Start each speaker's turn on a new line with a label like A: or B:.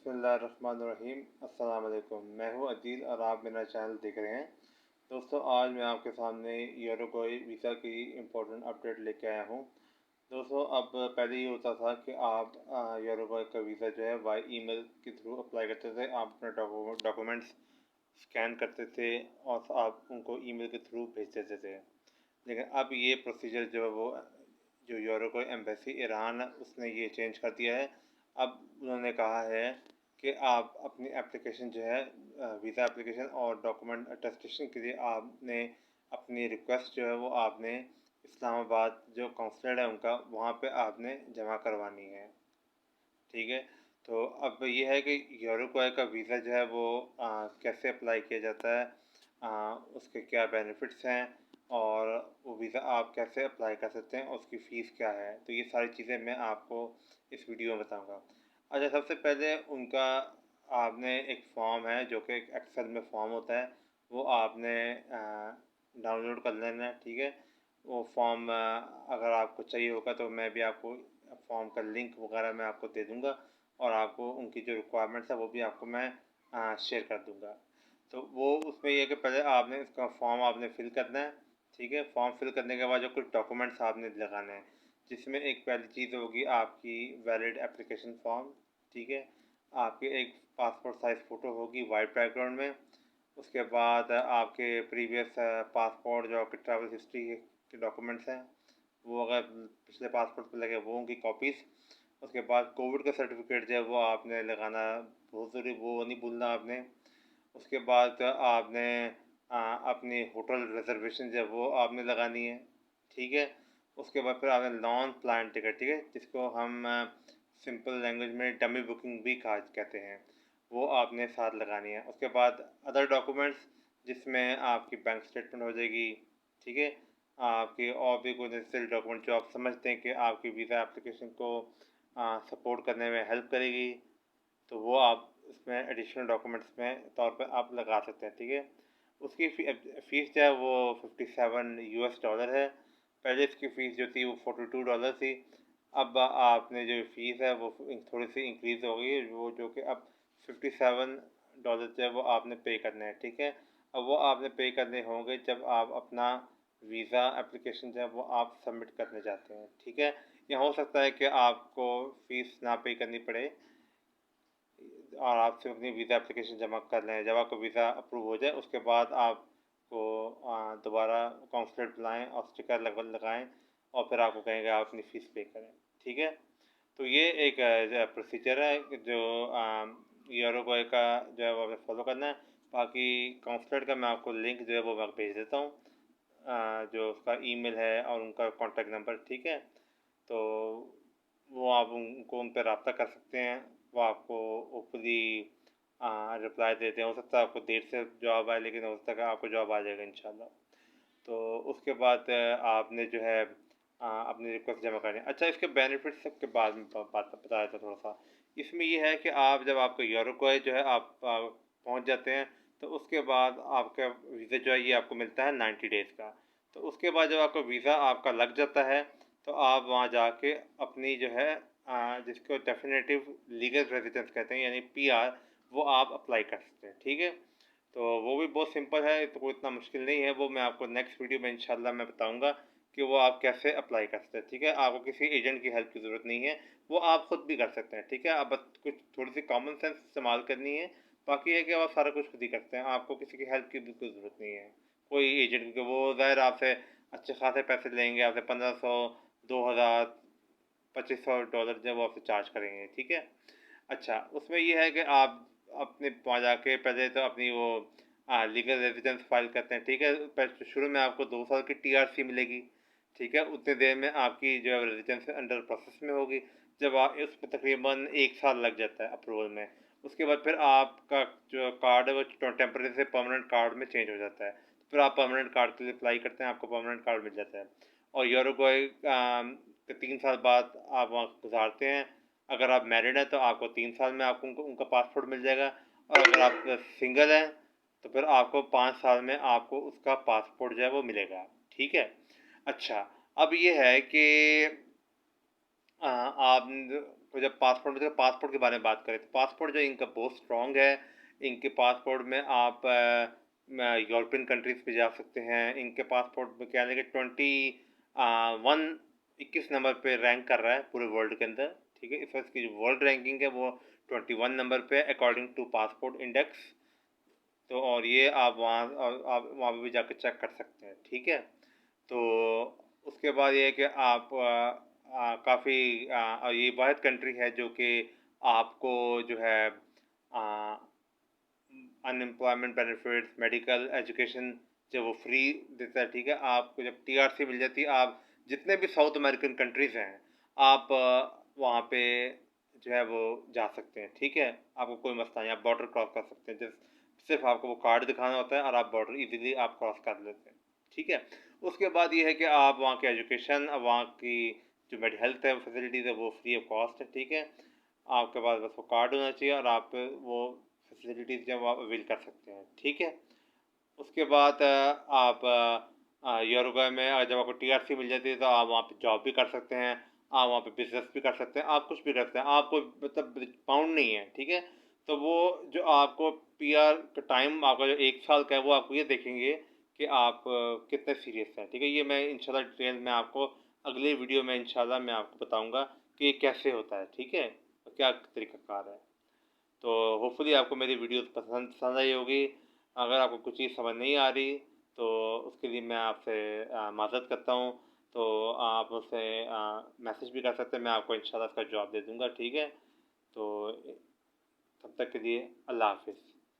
A: बिस्मिल्लाहिर्रहमानिर्रहीम। अस्सलाम वालेकुम। मैं हूं अदील और आप मेरा चैनल देख रहे हैं। दोस्तों, आज मैं आपके सामने यूरुग्वे वीज़ा की इम्पोर्टेंट अपडेट लेके आया हूं। दोस्तों, अब पहले ये होता था कि आप यूरुग्वे का वीज़ा जो है बाय ईमेल के थ्रू अप्लाई करते थे। आप अपने डॉक्यूमेंट्स स्कैन करते थे और आप उनको ईमेल के थ्रू भेज देते थे। लेकिन अब ये प्रोसीजर जो है वो जो यूरुग्वे एम्बेसी ईरान उसने ये चेंज कर दिया है। अब उन्होंने कहा है कि आप अपनी एप्लीकेशन जो है वीज़ा एप्लीकेशन और डॉक्यूमेंट अटेस्टेशन के लिए आपने अपनी रिक्वेस्ट जो है वो आपने इस्लामाबाद जो कौंसलेट है उनका वहाँ पे आपने जमा करवानी है। ठीक है। तो अब ये है कि यूरुग्वे का वीज़ा जो है वो कैसे अप्लाई किया जाता है, उसके क्या बेनिफिट्स हैं और वो वीज़ा आप कैसे अप्लाई कर सकते हैं और उसकी फ़ीस क्या है। तो ये सारी चीज़ें मैं आपको इस वीडियो में बताऊंगा। अच्छा, सबसे पहले उनका आपने एक फ़ॉर्म है जो कि एक एक्सेल में फ़ॉर्म होता है, वो आपने डाउनलोड कर लेना है। ठीक है। वो फॉर्म अगर आपको चाहिए होगा तो मैं भी आपको फॉर्म का लिंक वगैरह मैं आपको दे दूँगा और आपको उनकी जो रिक्वायरमेंट्स है वो भी आपको मैं शेयर कर दूँगा। तो वो उसमें ये है कि पहले आपने इसका फॉर्म आपने फ़िल करना है। ठीक है। फॉर्म फ़िल करने के बाद जो कुछ डॉक्यूमेंट्स आपने लगाने हैं, जिसमें एक पहली चीज़ होगी आपकी वैलिड एप्लीकेशन फॉर्म। ठीक है। आपकी एक पासपोर्ट साइज़ फ़ोटो होगी वाइट बैकग्राउंड में। उसके बाद आपके प्रीवियस पासपोर्ट जो आपकी ट्रैवल हिस्ट्री के डॉक्यूमेंट्स हैं वो अगर पिछले पासपोर्ट पे लगे वो उनकी कॉपीज़। उसके बाद कोविड का सर्टिफिकेट जो है वो आपने लगाना बहुत ज़रूरी, वो नहीं भूलना आपने। उसके बाद आपने अपनी होटल रिजर्वेशन जो है वो आपने लगानी है। ठीक है। उसके बाद फिर आपने नॉन प्लान टिकट, ठीक है, जिसको हम सिंपल लैंग्वेज में डमी बुकिंग भी कहते हैं, वो आपने साथ लगानी है। उसके बाद अदर डॉक्यूमेंट्स जिसमें आपकी बैंक स्टेटमेंट हो जाएगी। ठीक है। आपकी और भी कोई नेसेसरी डॉक्यूमेंट जो आप समझते हैं कि आपकी वीज़ा एप्लीकेशन को सपोर्ट करने में हेल्प करेगी, तो वो आप इसमें एडिशनल डॉक्यूमेंट्स में तौर पर आप लगा सकते हैं। ठीक है। उसकी फ़ीस जो है वो $57 है। पहले इसकी फ़ीस जो थी वो $42 थी। अब आपने जो फ़ीस है वो थोड़ी सी इंक्रीज़ हो गई है, वो जो कि अब $57 जो है वो आपने पे करना है। ठीक है। अब वो आपने पे करने होंगे जब आप अपना वीज़ा एप्लीकेशन जो है वो आप सबमिट करने जाते हैं। ठीक है। या हो सकता है कि आपको फ़ीस ना पे करनी पड़े और आप सिर्फ अपनी वीज़ा एप्लीकेशन जमा कर लें। जब आपका वीज़ा अप्रूव हो जाए उसके बाद आपको दोबारा कौंसलेट बुलाएँ और स्टिकर लगाएँ और फिर आपको कहेंगे आप अपनी फ़ीस पे करें। ठीक है। तो ये एक प्रोसीजर है जो यूरुग्वे का जो है वो हमें फॉलो करना है। बाकी कौंसलेट का मैं आपको लिंक जो है वो मैं भेज देता हूँ, जो उसका ईमेल है और उनका कॉन्टैक्ट नंबर। ठीक है। तो वो आप उनको उन पर रब्ता कर सकते हैं। वो आपको होपफुली रिप्लाई देते हैं। हो सकता है आपको देर से जवाब आए, लेकिन हो सकता है आपको जवाब आ जाएगा इंशाल्लाह। तो उसके बाद आपने जो है अपनी रिक्वेस्ट जमा करनी है। अच्छा, इसके बेनिफिट्स के बाद में बात बता देता थोड़ा सा। इसमें ये है कि आप जब आपको यूरुग्वे जो है आप पहुंच जाते हैं तो उसके बाद आपका वीज़ा जो है ये आपको मिलता है 90 डेज़ का। तो उसके बाद जब आपका वीज़ा आपका लग जाता है तो आप वहाँ जाके अपनी जो है जिसको डेफिनेटिव लीगल रेजिडेंस कहते हैं यानी पीआर, वो आप अप्लाई कर सकते हैं। ठीक है। तो वो भी बहुत सिंपल है, तो कोई इतना मुश्किल नहीं है। वो मैं आपको नेक्स्ट वीडियो में इंशाल्लाह मैं बताऊंगा कि वो आप कैसे अप्लाई कर सकते हैं। ठीक है। आपको किसी एजेंट की हेल्प की ज़रूरत नहीं है, वो आप खुद भी कर सकते हैं। ठीक है। आप बस कुछ थोड़ी सी कॉमन सेंस इस्तेमाल करनी है। बाकी है कि आप सारा कुछ खुद ही करते हैं, आपको किसी की हेल्प की बिल्कुल ज़रूरत नहीं है। कोई एजेंट के वो ज़ाहिर आपसे अच्छे खासे पैसे लेंगे, आपसे 1500, 2000, $2500 जो वो आपसे चार्ज करेंगे। ठीक है। अच्छा, उसमें ये है कि आप अपने वहाँ जाके पहले तो अपनी वो लीगल रेजिडेंस फाइल करते हैं। ठीक है। शुरू में आपको 2 साल की टीआरसी मिलेगी। ठीक है। उतनी देर में आपकी जो है रेजिडेंस अंडर प्रोसेस में होगी। जब आप उसमें तकरीबन 1 साल लग जाता है अप्रूवल में। उसके बाद फिर आपका जो कार्ड है वो टेम्परेरी से परमानेंट कार्ड में चेंज हो जाता है। फिर आप परमानेंट कार्ड के लिए अप्लाई करते हैं, आपको परमानेंट कार्ड मिल जाता है। और यूरुग्वे के 3 साल बाद आप वहाँ गुजारते हैं। अगर आप मैरिड हैं तो आपको 3 साल में आपको उनका पासपोर्ट मिल जाएगा, और अगर आप सिंगल हैं तो फिर आपको 5 साल में आपको उसका पासपोर्ट जो है वो मिलेगा। ठीक है। अच्छा, अब ये है कि आप तो जब पासपोर्ट के बारे में बात करें तो पासपोर्ट जो इनका बहुत स्ट्रॉन्ग है। इनके पासपोर्ट में आप यूरोपियन कंट्रीज़ पे जा सकते हैं। इनके पासपोर्ट में क्या है कि 21 नंबर पे रैंक कर रहा है पूरे वर्ल्ड के अंदर, ठीक है। इस वक्त की जो वर्ल्ड रैंकिंग है वो 21 नंबर पे अकॉर्डिंग टू पासपोर्ट इंडेक्स। तो और ये आप वहाँ पे भी जाकर चेक कर सकते हैं, ठीक है। तो उसके बाद ये है कि आप काफ़ी ये वाहिद कंट्री है जो कि आपको जो है अनएम्प्लॉयमेंट बेनिफिट्स, मेडिकल, एजुकेशन जो वो फ्री देता है, ठीक है। आपको जब टीआरसी मिल जाती है, आप जितने भी साउथ अमेरिकन कंट्रीज़ हैं, आप वहाँ पे जो है वो जा सकते हैं, ठीक है। आपको कोई मसला नहीं, आप बॉर्डर क्रॉस कर सकते हैं। जस्ट सिर्फ आपको वो कार्ड दिखाना होता है और आप बॉर्डर इजीली आप क्रॉस कर लेते हैं, ठीक है। उसके बाद ये है कि आप वहाँ की एजुकेशन, वहाँ की जो हेल्थ है फैसिलिटीज़ है वो फ्री ऑफ कॉस्ट है, ठीक है। आपके पास बस वो कार्ड होना चाहिए और आप वो फैसिलिटीज़ जो आप अवेल कर सकते हैं, ठीक है। उसके बाद आप यूरुग्वे में जब आपको टीआरसी मिल जाती है तो आप वहाँ पे जॉब भी कर सकते हैं, आप वहाँ पे बिजनेस भी कर सकते हैं, आप कुछ भी कर सकते हैं। आपको मतलब बाउंड नहीं है, ठीक है। तो वो जो आपको पीआर का टाइम आपका जो 1 साल का है वो आपको ये देखेंगे कि आप कितने सीरियस हैं, ठीक है। ये मैं इंशाल्लाह डिटेल में आपको अगले वीडियो में इंशाल्लाह मैं आपको बताऊँगा कि ये कैसे होता है, ठीक है, और क्या तरीक़ाकार है। तो होपफुली आपको मेरी वीडियो पसंद आई होगी। अगर आपको कुछ चीज़ समझ नहीं आ रही तो उसके लिए मैं आपसे माज़रत करता हूँ। तो आप मुझसे मैसेज भी कर सकते हैं, मैं आपको इंशाल्लाह इसका जवाब दे दूँगा, ठीक है। तो तब तक के लिए अल्लाह हाफ़िज़।